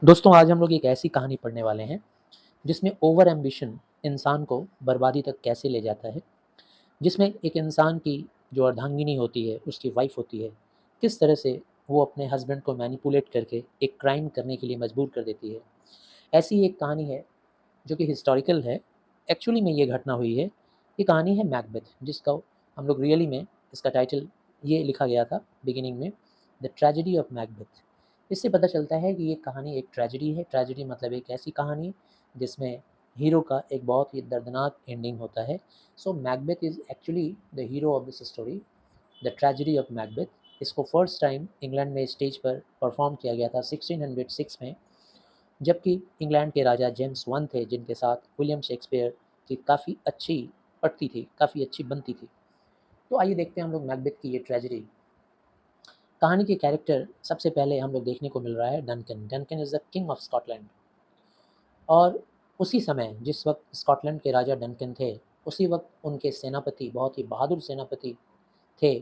दोस्तों आज हम लोग एक ऐसी कहानी पढ़ने वाले हैं जिसमें ओवर एम्बिशन इंसान को बर्बादी तक कैसे ले जाता है। जिसमें एक इंसान की जो अर्धांगिनी होती है, उसकी वाइफ होती है, किस तरह से वो अपने हस्बैंड को मैनिपुलेट करके एक क्राइम करने के लिए मजबूर कर देती है। ऐसी एक कहानी है जो कि हिस्टोरिकल है। एक्चुअली में ये घटना हुई है। ये कहानी है मैकबेथ, जिसका हम लोग रियली में इसका टाइटल ये लिखा गया था बिगिनिंग में, द ट्रेजेडी ऑफ मैकबेथ। इससे पता चलता है कि ये कहानी एक ट्रेजेडी है। ट्रेजेडी मतलब एक ऐसी कहानी जिसमें हीरो का एक बहुत ही दर्दनाक एंडिंग होता है। So Macbeth is actually the hero of this story, the tragedy of Macbeth. इसको फर्स्ट टाइम इंग्लैंड में स्टेज पर परफॉर्म किया गया था 1606 में, जबकि इंग्लैंड के राजा जेम्स वन थे जिनके साथ विलियम शेक्सपियर की काफ़ी अच्छी पटती थी, काफ़ी अच्छी बनती थी। तो आइए देखते हैं हम लोग मैकबेथ की ये ट्रेजेडी। कहानी के कैरेक्टर सबसे पहले हम लोग देखने को मिल रहा है Duncan. Duncan is the king of Scotland. और उसी समय जिस वक्त स्कॉटलैंड के राजा डनकन थे, उसी वक्त उनके सेनापति बहुत ही बहादुर सेनापति थे,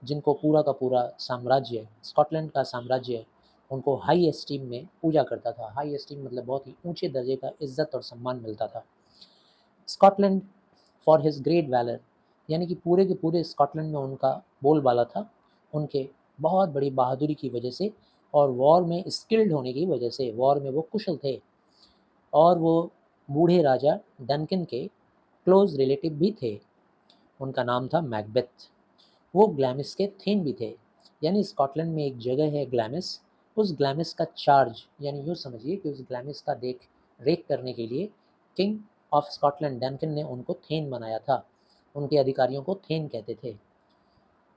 जिनको पूरा का पूरा साम्राज्य, स्कॉटलैंड का साम्राज्य, उनको हाई एस्टीम में पूजा करता था। हाई एस्टीम मतलब बहुत ही ऊंचे दर्जे का इज्जत और सम्मान मिलता था। Scotland for his great valour, यानी कि पूरे के पूरे स्कॉटलैंड में उनका बोलबाला था, उनके बहुत बड़ी बहादुरी की वजह से और वॉर में स्किल्ड होने की वजह से। वॉर में वो कुशल थे और वो बूढ़े राजा डनकन के क्लोज रिलेटिव भी थे। उनका नाम था मैकबेथ। वो ग्लैमिस के थीन भी थे। यानी स्कॉटलैंड में एक जगह है ग्लैमिस, उस ग्लैमिस का चार्ज, यानी यूँ समझिए कि उस ग्लैमिस का देख रेख करने के लिए किंग ऑफ स्कॉटलैंड डनकन ने उनको थेन बनाया था। उनके अधिकारियों को थेन कहते थे।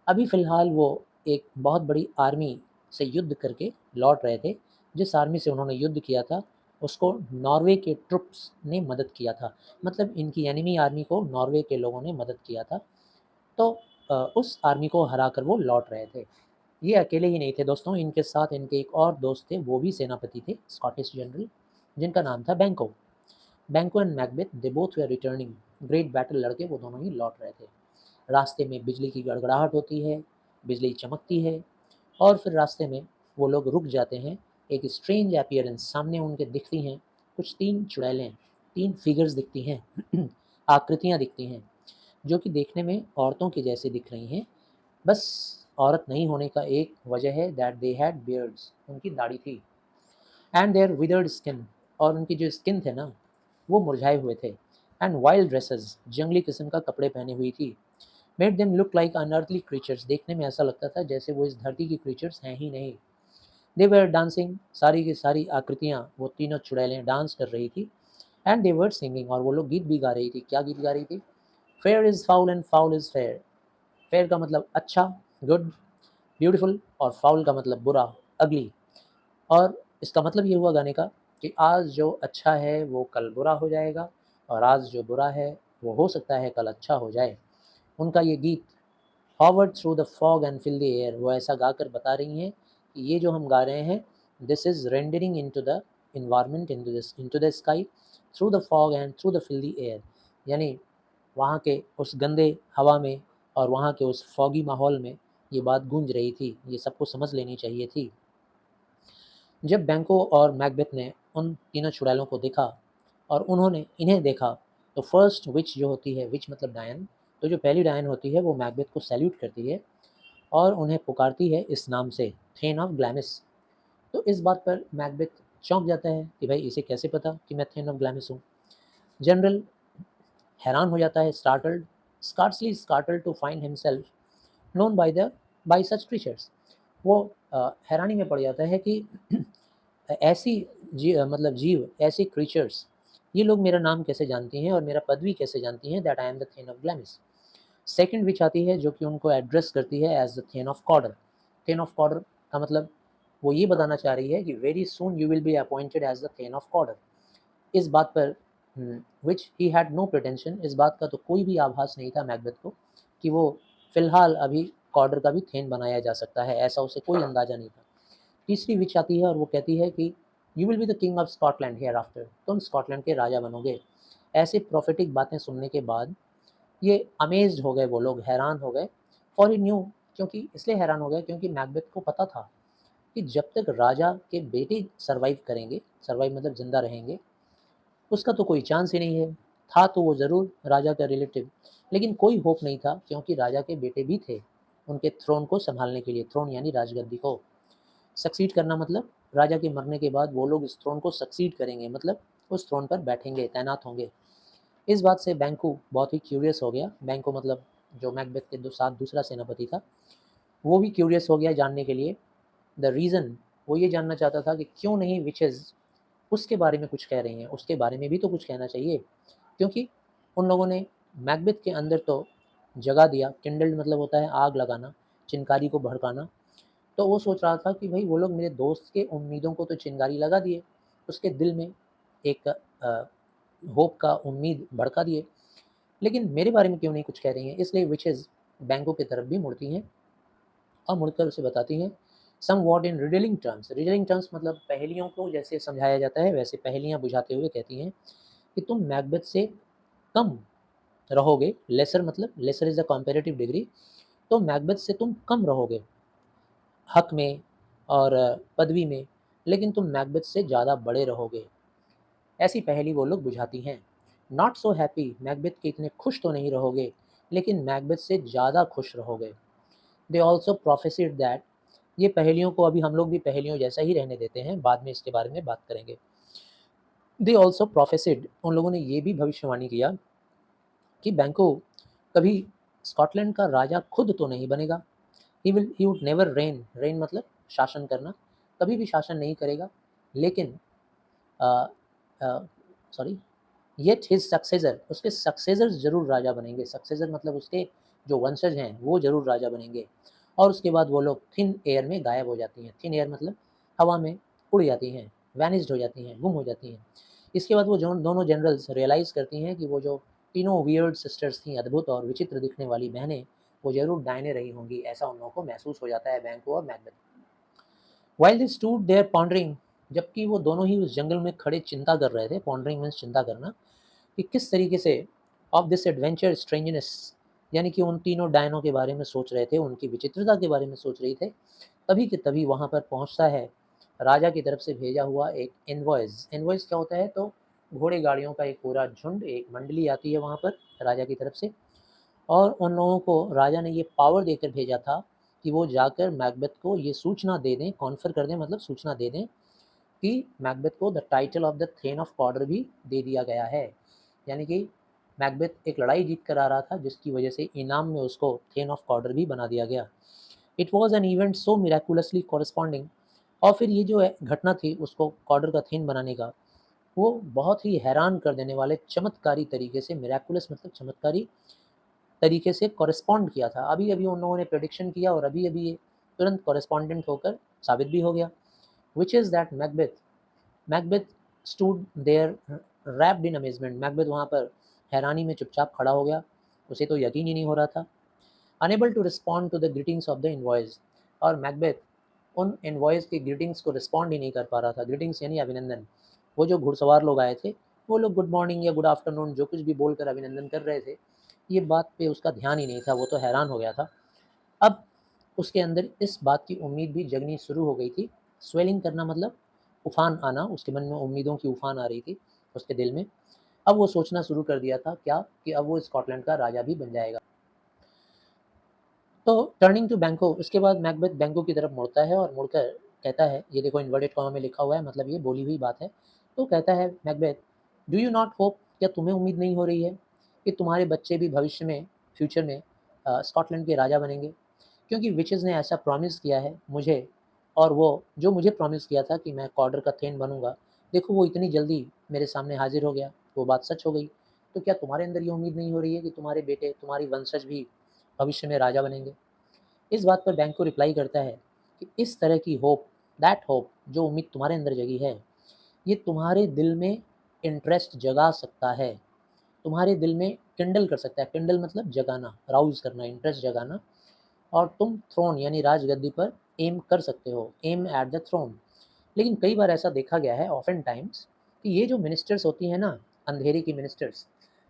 अभी फ़िलहाल वो एक बहुत बड़ी आर्मी से युद्ध करके लौट रहे थे। जिस आर्मी से उन्होंने युद्ध किया था, उसको नॉर्वे के ट्रुप्स ने मदद किया था। मतलब इनकी एनिमी आर्मी को नॉर्वे के लोगों ने मदद किया था। तो उस आर्मी को हराकर वो लौट रहे थे। ये अकेले ही नहीं थे दोस्तों, इनके साथ इनके एक और दोस्त थे, वो भी सेनापति थे, स्कॉटिश जनरल, जिनका नाम था बैंको। बैंको and Macbeth they both were returning. Great battle लड़के वो दोनों ही लौट रहे थे। रास्ते में बिजली की गड़गड़ाहट होती है, बिजली चमकती है और फिर रास्ते में वो लोग रुक जाते हैं। एक स्ट्रेंज अपीयरेंस सामने उनके दिखती हैं। कुछ 3 चुड़ैलें, 3 फिगर्स दिखती हैं आकृतियाँ दिखती हैं, जो कि देखने में औरतों की जैसी दिख रही हैं। बस औरत नहीं होने का एक वजह है दैट दे हैड बियर्ड्स, उनकी दाढ़ी थी, एंड देयर विदर्ड स्किन, और उनकी जो स्किन थे ना, वो मुरझाए हुए थे, एंड वाइल्ड ड्रेसेस, जंगली किस्म का कपड़े पहनी हुई थी, made them look like unearthly creatures. देखने में ऐसा लगता था जैसे वो इस धरती की क्रीचर्स हैं ही नहीं। दे वर डांसिंग, सारी की सारी आकृतियाँ, वो तीनों चुड़ैलें डांस कर रही थी। एंड दे वर सिंगिंग, और वो लोग गीत भी गा रही थी। क्या गीत गा रही थी? Fair is foul and foul is fair. Fair का मतलब अच्छा, गुड, ब्यूटीफुल, और फाउल का मतलब बुरा, अगली। और इसका मतलब ये हुआ गाने का कि आज जो अच्छा है वो कल बुरा हो जाएगा, और आज जो बुरा है वो हो सकता है कल अच्छा हो जाए। उनका ये गीत hover through the fog and fill the air, वो ऐसा गाकर बता रही हैं कि ये जो हम गा रहे हैं, this is rendering into the environment, into the sky, through the fog and through the fill the air. यानी वहाँ के उस गंदे हवा में और वहाँ के उस फॉगी माहौल में ये बात गूंज रही थी। ये सबको समझ लेनी चाहिए थी। जब बैंको और मैकबेथ ने उन तीनों चुड़ैलों को देखा और उन्होंने इन्हें देखा, तो फर्स्ट विच जो होती है, विच मतलब डायन, तो जो पहली डायन होती है वो मैकबेथ को सैल्यूट करती है और उन्हें पुकारती है इस नाम से, थेन ऑफ ग्लैमिस। तो इस बात पर मैकबेथ चौंक जाता है कि भाई इसे कैसे पता कि मैं थेन ऑफ ग्लैमिस हूँ। जनरल हैरान हो जाता है, startled, scarcely startled to find himself known by such creatures. वो हैरानी में पड़ जाता है कि ऐसी मतलब जीव, ऐसी क्रीचर्स, ये लोग मेरा नाम कैसे जानती हैं और मेरा पदवी कैसे जानती हैं, that I am the thane of Glamis. Second witch आती है जो कि उनको एड्रेस करती है as the thane of Cawdor. Thane of Cawdor का मतलब वो ये बताना चाह रही है कि very soon you will be appointed as the thane of Cawdor. इस बात पर witch he had no pretension, इस बात का तो कोई भी आभास नहीं था मैकबेथ को कि वो फिलहाल अभी कॉर्डर का भी थेन बनाया जा सकता है, ऐसा उसे कोई अंदाजा नहीं था। तीसरी विच आती है और वो कहती है कि you will be the king of Scotland hereafter, तुम स्कॉटलैंड के राजा बनोगे। ऐसे प्रोफेटिक बातें सुनने के बाद ये अमेज्ड हो गए, वो लोग हैरान हो गए। फॉर ही न्यू, क्योंकि इसलिए हैरान हो गए क्योंकि मैकबेथ को पता था कि जब तक राजा के बेटे सर्वाइव करेंगे, सर्वाइव मतलब ज़िंदा रहेंगे, उसका तो कोई चांस ही नहीं है। था तो वो ज़रूर राजा का रिलेटिव, लेकिन कोई होप नहीं था क्योंकि राजा के बेटे भी थे, उनके थ्रोन को सँभालने के लिए। थ्रोन यानी राजगद्दी को सक्सीड करना, मतलब राजा के मरने के बाद वो लोग इस थ्रोन को सक्सीड करेंगे, मतलब उस थ्रोन पर बैठेंगे, तैनात होंगे। इस बात से बैंकू बहुत ही क्यूरियस हो गया। बैंकू मतलब जो मैकबेथ के साथ दूसरा सेनापति था, वो भी क्यूरियस हो गया जानने के लिए द रीज़न। वो ये जानना चाहता था कि क्यों नहीं विचेज़ उसके बारे में कुछ कह रही हैं, उसके बारे में भी तो कुछ कहना चाहिए। क्योंकि उन लोगों ने मैकबेथ के अंदर तो जगा दिया, किंडल्ड मतलब होता है आग लगाना, चिनकारी को भड़काना। तो वो सोच रहा था कि भाई वो लोग मेरे दोस्त के उम्मीदों को तो चिंगारी लगा दिए, उसके दिल में एक होप का उम्मीद भड़का दिए, लेकिन मेरे बारे में क्यों नहीं कुछ कह रही हैं। इसलिए विचेज़ बैंकों की तरफ भी मुड़ती हैं और मुड़कर उसे बताती हैं somewhat in riddling terms. Riddling terms मतलब पहेलियों को जैसे समझाया जाता है वैसे पहेलियाँ बुझाते हुए कहती हैं कि तुम मैकबेथ से कम रहोगे। लेसर मतलब lesser is a comparative degree, तो मैकबेथ से तुम कम रहोगे हक में और पदवी में, लेकिन तुम मैकबेथ से ज़्यादा बड़े रहोगे। ऐसी पहेली वो लोग बुझाती हैं। नॉट सो हैप्पी, मैकबेथ के इतने खुश तो नहीं रहोगे, लेकिन मैकबेथ से ज़्यादा खुश रहोगे। दे ऑल्सो प्रोफेसिड दैट, ये पहेलियों को अभी हम लोग भी पहेलियों जैसा ही रहने देते हैं, बाद में इसके बारे में बात करेंगे। दे ऑल्सो प्रोफेसिड, उन लोगों ने ये भी भविष्यवाणी किया कि बैंको कभी स्कॉटलैंड का राजा खुद तो नहीं बनेगा। He would never rain, rain मतलब शासन करना, कभी भी शासन नहीं करेगा। लेकिन सॉरी, येट हिज सक्सेसर, उसके सक्सेसर्स जरूर राजा बनेंगे। सक्सेसर मतलब उसके जो वंशज हैं वो जरूर राजा बनेंगे। और उसके बाद वो लोग थिन एयर में गायब हो जाती हैं। थिन एयर मतलब हवा में उड़ जाती हैं, वैनिस्ड हो जाती हैं, गुम हो जाती हैं। इसके बाद वो जो दोनों जनरल्स रियलाइज़ करती हैं कि वो जो तीनों वियर्ड सिस्टर्स थी, अद्भुत और विचित्र दिखने वाली बहनें, वो जरूर डायने रही होंगी। ऐसा उन लोगों को महसूस हो जाता है, बैंको और Macbeth. While they stood there pondering, जबकि वो दोनों ही उस जंगल में खड़े चिंता कर रहे थे। पॉन्डरिंग मीन्स चिंता करना, कि किस तरीके से ऑफ दिस एडवेंचर स्ट्रेंजनेस, यानी कि उन तीनों डायनों के बारे में सोच रहे थे, उनकी विचित्रता के बारे में सोच रहे थे। तभी के तभी वहाँ पर पहुँचता है राजा की तरफ से भेजा हुआ एक इनवॉइस। इनवॉइस क्या होता है, तो घोड़े गाड़ियों का एक पूरा झुंड, एक मंडली आती है वहाँ पर राजा की तरफ से। और उन लोगों को राजा ने ये पावर देकर भेजा था कि वो जाकर मैकबेथ को ये सूचना दे दें, कॉन्फर कर दें, मतलब सूचना दे दें कि मैकबेथ को the title of the thane of Cawdor भी दे दिया गया है। यानी कि मैकबेथ एक लड़ाई जीत कर आ रहा था, जिसकी वजह से इनाम में उसको थेन ऑफ कॉर्डर भी बना दिया गया। It was an event so miraculously corresponding, और फिर ये जो घटना थी उसको कॉर्डर का थेन बनाने का, वो बहुत ही हैरान कर देने वाले चमत्कारी तरीके से, मिराकुलस मतलब चमत्कारी तरीके से कॉरेस्पॉन्ड किया था। अभी अभी उन लोगों ने प्रेडिक्शन किया और अभी अभी ये तुरंत कॉरेस्पॉन्डेंट होकर साबित भी हो गया। Which is that Macbeth stood there rapt in amazement, Macbeth वहाँ पर हैरानी में चुपचाप खड़ा हो गया, उसे तो यकीन ही नहीं हो रहा था। Unable to respond to the greetings of the invoice, और मैकबेथ उन इनवॉइस की ग्रीटिंग्स को रिस्पॉन्ड ही नहीं कर पा रहा था। ग्रीटिंग्स यानी अभिनंदन। वो जो घुड़सवार लोग आए थे, वो लोग गुड मॉर्निंग या गुड आफ्टरनून जो कुछ भी बोलकर अभिनंदन कर रहे थे, ये बात पे उसका ध्यान ही नहीं था, वो तो हैरान हो गया था। अब उसके अंदर इस बात की उम्मीद भी जगनी शुरू हो गई थी। स्वेलिंग करना मतलब उफान आना, उसके मन में उम्मीदों की उफान आ रही थी उसके दिल में। अब वो सोचना शुरू कर दिया था क्या, कि अब वो स्कॉटलैंड का राजा भी बन जाएगा। तो टर्निंग टू बैंको, उसके बाद मैकबेथ बैंको की तरफ मुड़ता है और मुड़कर कहता है, ये देखो इन्वर्टेड कॉमा में लिखा हुआ है, मतलब ये बोली हुई बात है। तो कहता है Macbeth, do you not hope, क्या तुम्हें उम्मीद नहीं हो रही है कि तुम्हारे बच्चे भी भविष्य में, फ्यूचर में स्कॉटलैंड के राजा बनेंगे? क्योंकि विचेस ने ऐसा प्रॉमिस किया है मुझे, और वो जो मुझे प्रॉमिस किया था कि मैं कॉर्डर का थेन बनूंगा, देखो वो इतनी जल्दी मेरे सामने हाजिर हो गया, वो बात सच हो गई। तो क्या तुम्हारे अंदर ये उम्मीद नहीं हो रही है कि तुम्हारे बेटे, तुम्हारी वंशज भी भविष्य में राजा बनेंगे? इस बात पर बैंक को रिप्लाई करता है कि इस तरह की होप, दैट होप, जो उम्मीद तुम्हारे अंदर जगी है, ये तुम्हारे दिल में इंटरेस्ट जगा सकता है, तुम्हारे दिल में किंडल कर सकता है। किंडल मतलब जगाना, राउज करना, इंटरेस्ट जगाना, और तुम थ्रोन यानी राजगद्दी पर एम कर सकते हो, एम एट द थ्रोन। लेकिन कई बार ऐसा देखा गया है, ऑफन टाइम्स, कि ये जो मिनिस्टर्स होती हैं ना, अंधेरे की मिनिस्टर्स,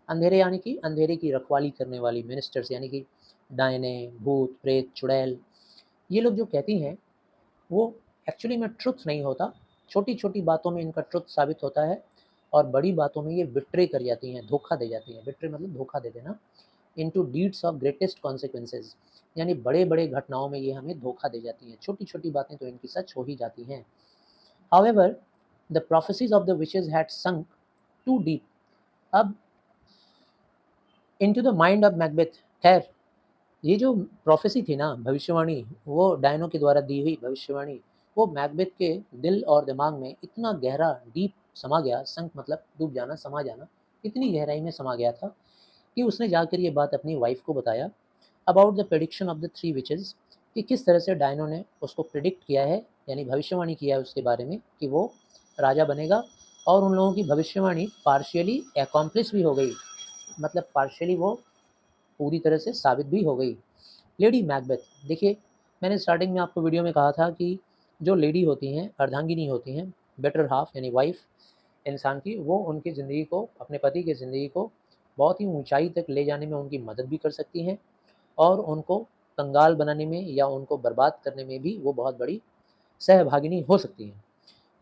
अंधेरे यानी कि अंधेरे की रखवाली करने वाली मिनिस्टर्स, यानी कि डायने, भूत प्रेत चुड़ैल, ये लोग जो कहती हैं, वो एक्चुअली में ट्रुथ नहीं होता, छोटी छोटी बातों में इनका ट्रुथ साबित होता है और बड़ी बातों में ये बिट्रे कर जाती हैं, धोखा दे जाती हैं। बिट्रे मतलब धोखा दे देना। Into deeds of greatest consequences, यानी बड़े बड़े घटनाओं में ये हमें धोखा दे जाती हैं। छोटी छोटी बातें तो इनकी सच हो ही जाती हैं। However the prophecies of the witches had sunk too deep अब into the mind of Macbeth. खैर, ये जो प्रोफेसी थी ना, भविष्यवाणी, वो डायनो के द्वारा दी हुई भविष्यवाणी, वो मैकबेथ के दिल और दिमाग में इतना गहरा, डीप समा गया। संक मतलब डूब जाना, समा जाना, इतनी गहराई में समा गया था कि उसने जाकर ये बात अपनी वाइफ को बताया about the prediction of the three witches, कि किस तरह से डायनो ने उसको प्रिडिक्ट किया है, यानी भविष्यवाणी किया है उसके बारे में कि वो राजा बनेगा। और उन लोगों की भविष्यवाणी पार्शियली एकम्प्लिश भी हो गई, मतलब पार्शियली वो पूरी तरह से साबित भी हो गई। लेडी मैकबेथ, देखिए मैंने स्टार्टिंग में आपको वीडियो में कहा था कि जो लेडी होती हैं, अर्धांगिनी होती हैं, बेटर हाफ यानी वाइफ इंसान की, वो उनकी ज़िंदगी को, अपने पति की ज़िंदगी को बहुत ही ऊंचाई तक ले जाने में उनकी मदद भी कर सकती हैं और उनको कंगाल बनाने में या उनको बर्बाद करने में भी वो बहुत बड़ी सहभागिनी हो सकती हैं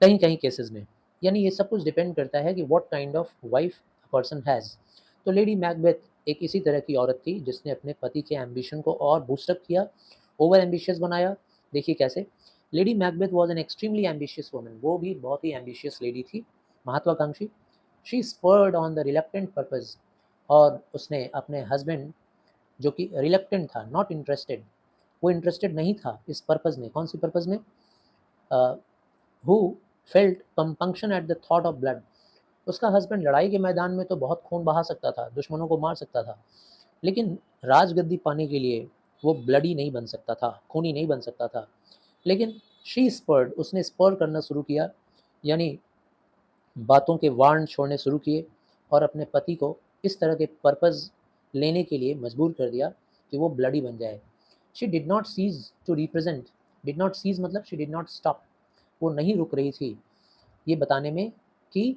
कहीं कहीं केसेस में। यानी ये सब कुछ डिपेंड करता है कि what kind of wife a person has. तो लेडी मैकबेथ एक इसी तरह की औरत थी जिसने अपने पति के एम्बिशन को और बूस्टअप किया, ओवर एम्बिशियस बनाया। देखिए कैसे। Lady Macbeth was an extremely ambitious woman, वो भी बहुत ही एम्बिशियस लेडी थी, महत्वाकांक्षी। She spurred on the reluctant purpose, और उसने अपने हस्बैंड, जो कि रिलक्टेंट था, नॉट इंटरेस्टेड, वो इंटरेस्टेड नहीं था इस पर्पज़ में। कौन सी पर्पज़ में? Who felt compunction at the thought of blood. उसका हस्बैंड लड़ाई के मैदान में तो बहुत खून बहा सकता था, दुश्मनों को मार सकता था, लेकिन राजगद्दी पाने के लिए वो ब्लडी नहीं बन सकता था, खूनी नहीं बन सकता था। लेकिन शी स्पर्ड, उसने स्पर करना शुरू किया, यानी बातों के वार्न छोड़ने शुरू किए और अपने पति को इस तरह के पर्पज़ लेने के लिए मजबूर कर दिया कि वो ब्लडी बन जाए। She did not cease to represent, did not cease मतलब शी डिड नॉट स्टॉप, वो नहीं रुक रही थी ये बताने में कि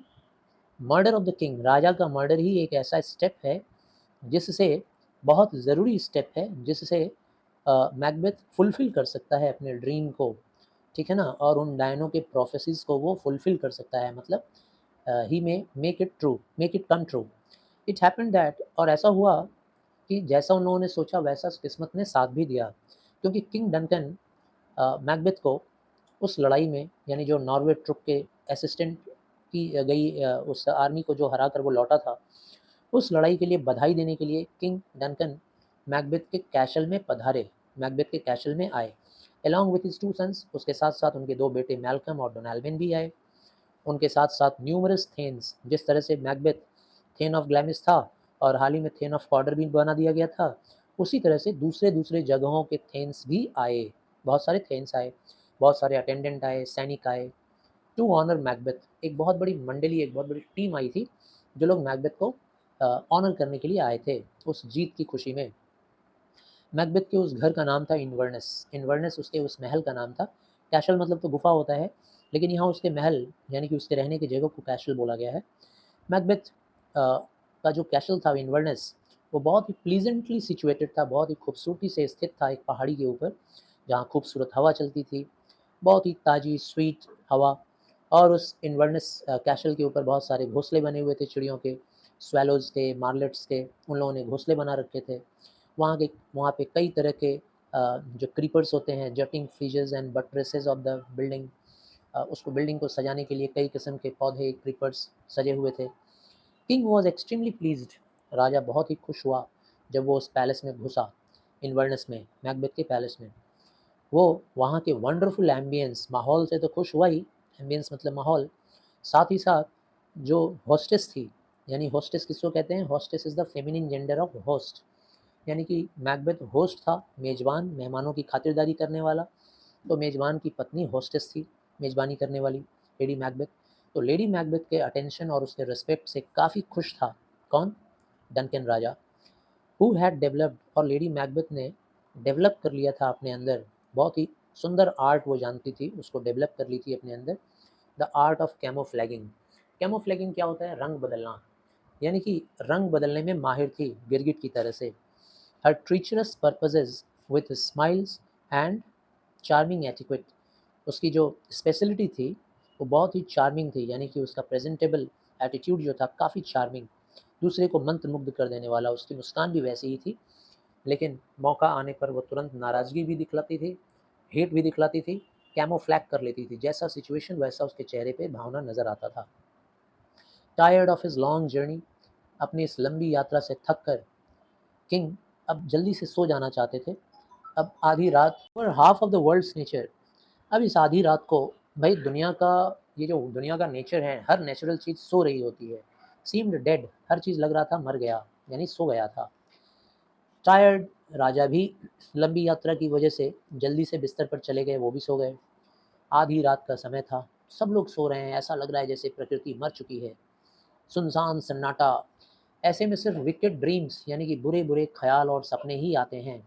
मर्डर ऑफ द किंग, राजा का मर्डर ही एक ऐसा स्टेप है जिससे, बहुत ज़रूरी स्टेप है जिससे मैकबेथ फुलफ़िल कर सकता है अपने ड्रीम को, ठीक है ना? और उन डायनो के प्रोफेसीज़ को वो फुलफ़िल कर सकता है, मतलब he may make it true, make it come true. It happened that, और ऐसा हुआ कि जैसा उन लोगों ने सोचा वैसा किस्मत ने साथ भी दिया, क्योंकि किंग डंकन मैकबेथ को उस लड़ाई में, यानी जो नॉर्वे ट्रुप के असिस्टेंट की गई उस आर्मी को जो हरा कर वो लौटा था, उस लड़ाई के लिए बधाई देने के लिए किंग डंकन मैकबेथ के कैसल में पधारे, मैकबेथ के कैसल में आए along with his two sons. उसके साथ साथ उनके दो बेटे मैल्कम और डोनाल्बिन भी आए। उनके साथ साथ न्यूमरस थेन्स, जिस तरह से मैकबेथ थेन ऑफ ग्लैमिस था और हाल ही में थेन ऑफ कॉर्डर भी बना दिया गया था, उसी तरह से दूसरे दूसरे जगहों के थेन्स भी आए। बहुत सारे थेन्स आए, बहुत सारे अटेंडेंट आए, सैनिक आए, टू ऑनर मैकबेथ। एक बहुत बड़ी मंडली, एक बहुत बड़ी टीम आई थी जो लोग मैकबेथ को ऑनर करने के लिए आए थे उस जीत की खुशी में। मैकबेथ के उस घर का नाम था इन्वर्नस, इन्वर्नस उसके उस महल का नाम था। कैशल मतलब तो गुफा होता है, लेकिन यहाँ उसके महल यानी कि उसके रहने की जगह को कैशल बोला गया है। मैकबेथ का जो कैशल था इन्वर्नस, वो बहुत ही प्लीजेंटली सिचुएटेड था, बहुत ही खूबसूरती से स्थित था एक पहाड़ी के ऊपर, जहाँ खूबसूरत हवा चलती थी, बहुत ही ताज़ी स्वीट हवा। और उस इन्वर्नस कैशल के ऊपर बहुत सारे घोंसले बने हुए थे चिड़ियों के, स्वेलोज़ के, मार्लेट्स के, उन लोगों ने घोंसले बना रखे थे। वहाँ पे कई तरह के जो क्रीपर्स होते हैं, jutting features and buttresses of the building, उसको बिल्डिंग को सजाने के लिए कई किस्म के पौधे, क्रीपर्स सजे हुए थे। किंग वॉज एक्सट्रीमली प्लीज्ड, राजा बहुत ही खुश हुआ जब वो उस पैलेस में घुसा, इन्वर्नस में, मैकबेथ के पैलेस में। वो वहाँ के वंडरफुल एम्बियंस, माहौल से तो खुश हुआ ही, एम्बियंस मतलब माहौल, साथ ही साथ जो होस्टेस थी, यानी होस्टेस किसको कहते हैं? Hostess is the feminine gender of host, यानी कि मैकबेथ होस्ट था, मेज़बान, मेहमानों की खातिरदारी करने वाला। तो मेज़बान की पत्नी होस्टेस थी, मेज़बानी करने वाली, लेडी मैकबेथ। तो लेडी मैकबेथ के अटेंशन और उसके रिस्पेक्ट से काफ़ी खुश था कौन? Duncan Raja. Who had developed, और लेडी मैकबेथ ने डेवलप कर लिया था अपने अंदर, बहुत ही सुंदर आर्ट वो जानती थी, उसको डेवलप कर ली थी अपने अंदर, द आर्ट ऑफ कैमोफ्लैगिंग। कैमोफ्लैगिंग क्या होता है? रंग बदलना, यानी कि रंग बदलने में माहिर थी गिरगिट की तरह से। हर treacherous purposes with smiles and charming etiquette, उसकी जो स्पेशलिटी थी वो बहुत ही चार्मिंग थी, यानी कि उसका प्रेजेंटेबल एटीट्यूड जो था काफ़ी चार्मिंग, दूसरे को मंत्रमुग्ध कर देने वाला। उसकी मुस्कान भी वैसी ही थी, लेकिन मौका आने पर वो तुरंत नाराज़गी भी दिखलाती थी, हेट भी दिखलाती थी, कैमोफ्लैग कर लेती थी। जैसा सिचुएशन वैसा उसके चेहरे पे भावना नज़र आता था। Tired of his long journey, अपनी इस लंबी यात्रा से थक कर किंग अब जल्दी से सो जाना चाहते थे। अब आधी रात और half of the world's nature, अब इस आधी रात को भाई दुनिया का, ये जो दुनिया का नेचर है, हर नेचुरल चीज़ सो रही होती है। सीम्ड डेड, हर चीज़ लग रहा था मर गया, यानी सो गया था। टायर्ड राजा भी लंबी यात्रा की वजह से जल्दी से बिस्तर पर चले गए, वो भी सो गए। आधी रात का समय था, सब लोग सो रहे हैं, ऐसा लग रहा है जैसे प्रकृति मर चुकी है। सुनसान सन्नाटा, ऐसे में सिर्फ विकेड ड्रीम्स यानी कि बुरे बुरे ख्याल और सपने ही आते हैं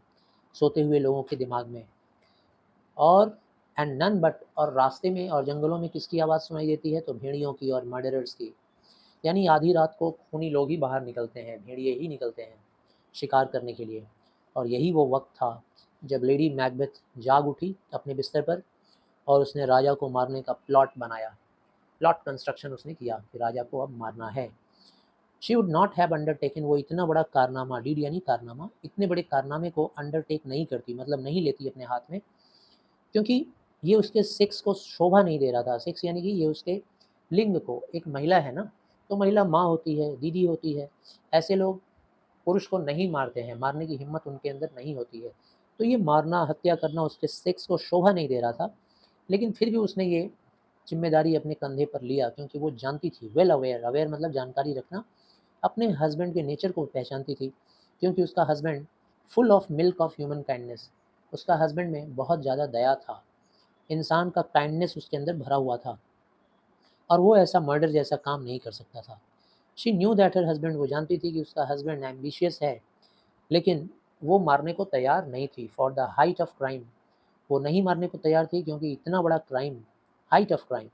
सोते हुए लोगों के दिमाग में। और एंड नन बट, और रास्ते में और जंगलों में किसकी आवाज़ सुनाई देती है, तो भेड़ियों की और मर्डरर्स की। यानी आधी रात को खूनी लोग ही बाहर निकलते हैं, भेड़िए ही निकलते हैं शिकार करने के लिए। और यही वो वक्त था जब लेडी मैकबेथ जाग उठी अपने बिस्तर पर, और उसने राजा को मारने का प्लॉट बनाया। प्लॉट कंस्ट्रक्शन उसने किया कि राजा को अब मारना है। She would not have undertaken, वो इतना बड़ा कारनामा, डीड यानी कारनामा, इतने बड़े कारनामे को अंडरटेक नहीं करती, मतलब नहीं लेती अपने हाथ में, क्योंकि ये उसके सेक्स को शोभा नहीं दे रहा था। सेक्स यानी कि ये उसके लिंग को, एक महिला है ना, तो महिला माँ होती है, दीदी होती है, ऐसे लोग पुरुष को नहीं मारते हैं, मारने की हिम्मत उनके अंदर नहीं होती है। तो ये मारना, हत्या करना उसके सेक्स को शोभा नहीं दे रहा था, लेकिन फिर भी उसने ये जिम्मेदारी अपने कंधे पर लिया, क्योंकि वो जानती थी, वेल अवेयर, अवेयर मतलब जानकारी रखना, अपने हस्बैंड के नेचर को पहचानती थी, क्योंकि उसका husband full of milk of human kindness, उसका हस्बैंड में बहुत ज़्यादा दया था, इंसान का काइंडनेस उसके अंदर भरा हुआ था, और वो ऐसा मर्डर जैसा काम नहीं कर सकता था। She knew that her husband, वो जानती थी कि उसका हस्बैंड एम्बिशियस है, लेकिन वो मारने को तैयार नहीं थी for the height of crime. वो नहीं मारने को तैयार थी क्योंकि इतना बड़ा क्राइम, हाइट ऑफ क्राइम,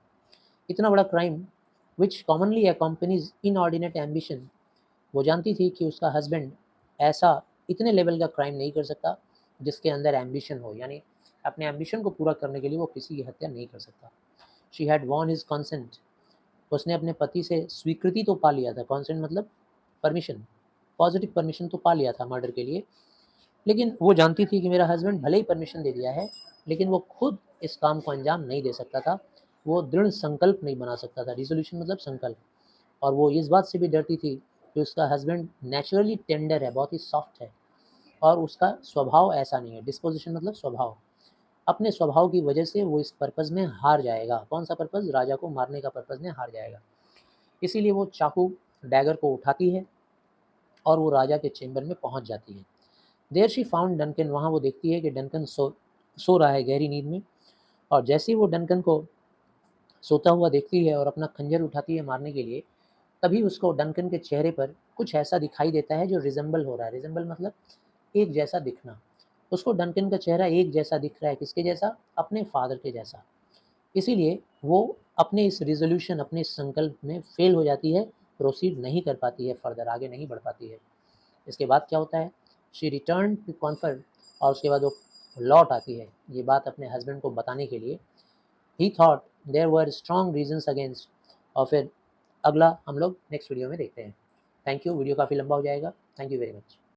इतना बड़ा क्राइम विच कॉमनली अकम्पनीज इनऑर्डिनेट एम्बिशन, वो जानती थी कि उसका हस्बैंड ऐसा इतने लेवल का क्राइम नहीं कर सकता जिसके अंदर एम्बिशन हो, यानी अपने एम्बिशन को पूरा करने के लिए वो किसी की हत्या नहीं कर सकता। She had won his consent, उसने अपने पति से स्वीकृति तो पा लिया था, कंसेंट मतलब परमिशन, पॉजिटिव परमिशन तो पा लिया था मर्डर के लिए, लेकिन वो जानती थी कि मेरा हस्बैंड भले ही परमिशन दे दिया है, लेकिन वो खुद इस काम को अंजाम नहीं दे सकता था, वो दृढ़ संकल्प नहीं बना सकता था, रिजोल्यूशन मतलब संकल्प। और वो इस बात से भी डरती थी कि उसका हस्बैंड नेचुरली टेंडर है, बहुत ही सॉफ्ट है, और उसका स्वभाव ऐसा नहीं है, डिस्पोजिशन मतलब स्वभाव, अपने स्वभाव की वजह से वो इस पर्पज़ में हार जाएगा। कौन सा पर्पज़, राजा को मारने का पर्पज़ में हार जाएगा। इसीलिए वो चाकू, डैगर को उठाती है और वो राजा के चेंबर में पहुंच जाती है। देयर शी फाउंड डनकन, वहाँ वो देखती है कि डनकन सो रहा है गहरी नींद में, और जैसे ही वो डनकन को सोता हुआ देखती है और अपना खंजर उठाती है मारने के लिए, तभी उसको डंकन के चेहरे पर कुछ ऐसा दिखाई देता है जो रिजेंबल हो रहा है। रिजेंबल मतलब एक जैसा दिखना। उसको डंकन का चेहरा एक जैसा दिख रहा है, किसके जैसा, अपने फादर के जैसा। इसीलिए वो अपने इस रिजोल्यूशन, अपने इस संकल्प में फेल हो जाती है, प्रोसीड नहीं कर पाती है, फर्दर आगे नहीं बढ़ पाती है। इसके बाद क्या होता है, शी रिटर्न टू कॉन्फर्ट, और उसके बाद वो लौट आती है ये बात अपने हस्बैंड को बताने के लिए। He thought there were strong reasons against, और फिर अगला हम लोग नेक्स्ट वीडियो में देखते हैं। थैंक यू, वीडियो काफ़ी लंबा हो जाएगा। Thank you very much.